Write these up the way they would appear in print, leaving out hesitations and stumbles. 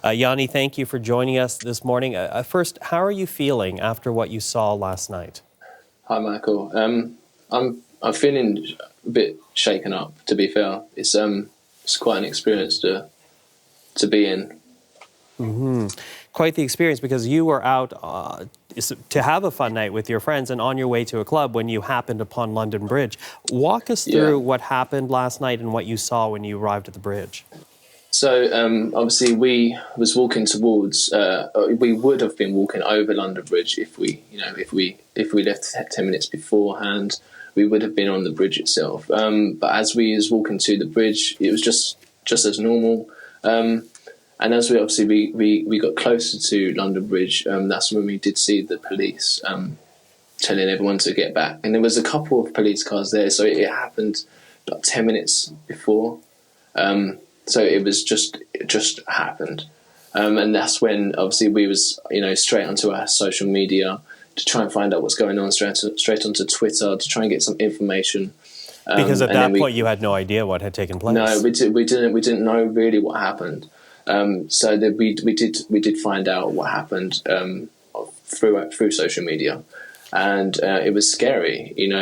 Yanni, thank you for joining us this morning. First, how are you feeling after what you saw last night? Hi, Michael. I'm feeling a bit shaken up. To be fair, it's quite an experience to be in. Mm-hmm. Quite the experience, because you were out to have a fun night with your friends and on your way to a club when you happened upon London Bridge. Walk us through what happened last night and what you saw when you arrived at the bridge. So obviously we was walking towards. We would have been walking over London Bridge if we left 10 minutes beforehand. We would have been on the bridge itself. But as we was walking to the bridge, it was just as normal. And as we got closer to London Bridge, that's when we did see the police telling everyone to get back. And there was a couple of police cars there, so it happened about 10 minutes before. So it just happened. And that's when obviously we was straight onto our social media to try and find out what's going on, straight onto Twitter to try and get some information. Because at that point you had no idea what had taken place. No, we didn't know really what happened. So that we did find out what happened through social media, and it was scary. It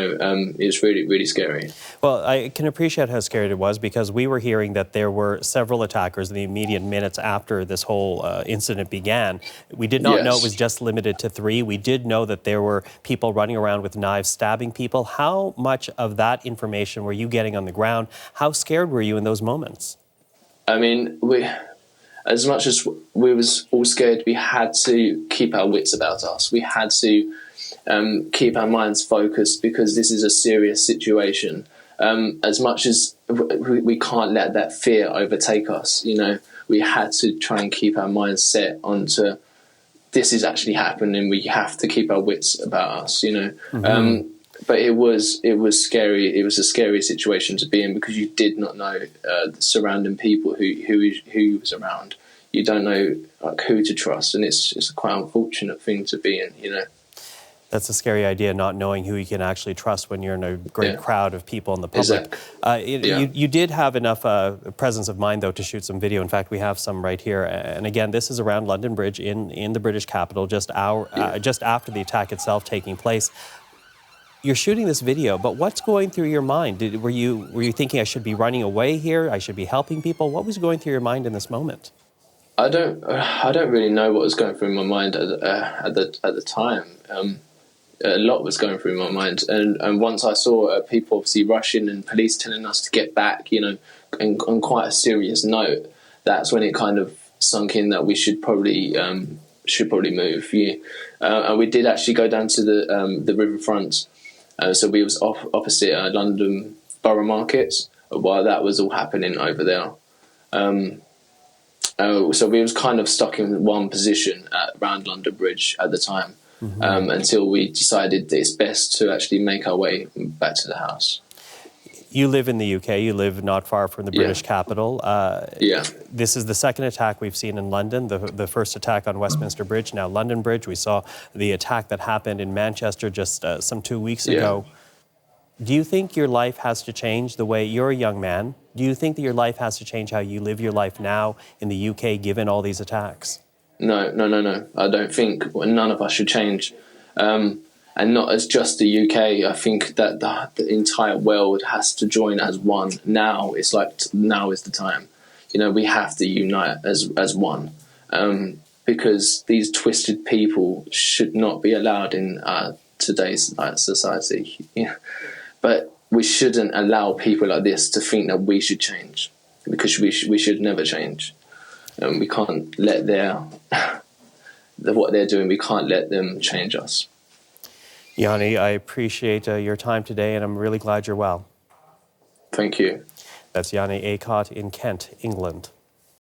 was really scary. Well, I can appreciate how scary it was, because we were hearing that there were several attackers in the immediate minutes after this whole incident began. We did not know it was just limited to 3. We did know that there were people running around with knives stabbing people. How much of that information were you getting on the ground? How scared were you in those moments? I mean, as much as we was all scared, we had to keep our wits about us. We had to keep our minds focused, because this is a serious situation. As much as we can't let that fear overtake us, we had to try and keep our minds set onto this is actually happening. We have to keep our wits about us, Mm-hmm. But it was scary. It was a scary situation to be in, because you did not know the surrounding people who was around. You don't know who to trust, and it's a quite unfortunate thing to be in. That's a scary idea, not knowing who you can actually trust when you're in a great crowd of people in the public. Exactly. You did have enough presence of mind, though, to shoot some video. In fact, we have some right here. And again, this is around London Bridge in the British capital, just after the attack itself taking place. You're shooting this video, but what's going through your mind? Were you thinking, I should be running away here? I should be helping people? What was going through your mind in this moment? I don't really know what was going through my mind at the time. A lot was going through my mind, and once I saw people obviously rushing and police telling us to get back, and on quite a serious note, that's when it kind of sunk in that we should probably move. And we did actually go down to the riverfront. So we was opposite London Borough Market while that was all happening over there. So we was kind of stuck in one position around London Bridge at the time, mm-hmm. Until we decided that it's best to actually make our way back to the house. You live in the UK. You live not far from the British capital. This is the second attack we've seen in London, the first attack on Westminster Bridge, now London Bridge. We saw the attack that happened in Manchester just some 2 weeks ago. Do you think your life has to change the way you're a young man? Do you think that your life has to change how you live your life now in the UK, given all these attacks? No. I don't think none of us should change. And not as just the UK. I think that the entire world has to join as one. Now is the time. We have to unite as one, because these twisted people should not be allowed in today's society. But we shouldn't allow people like this to think that we should change, because we should never change. We can't let what they're doing. We can't let them change us. Yanni, I appreciate your time today, and I'm really glad you're well. Thank you. That's Yannis Acott in Kent, England.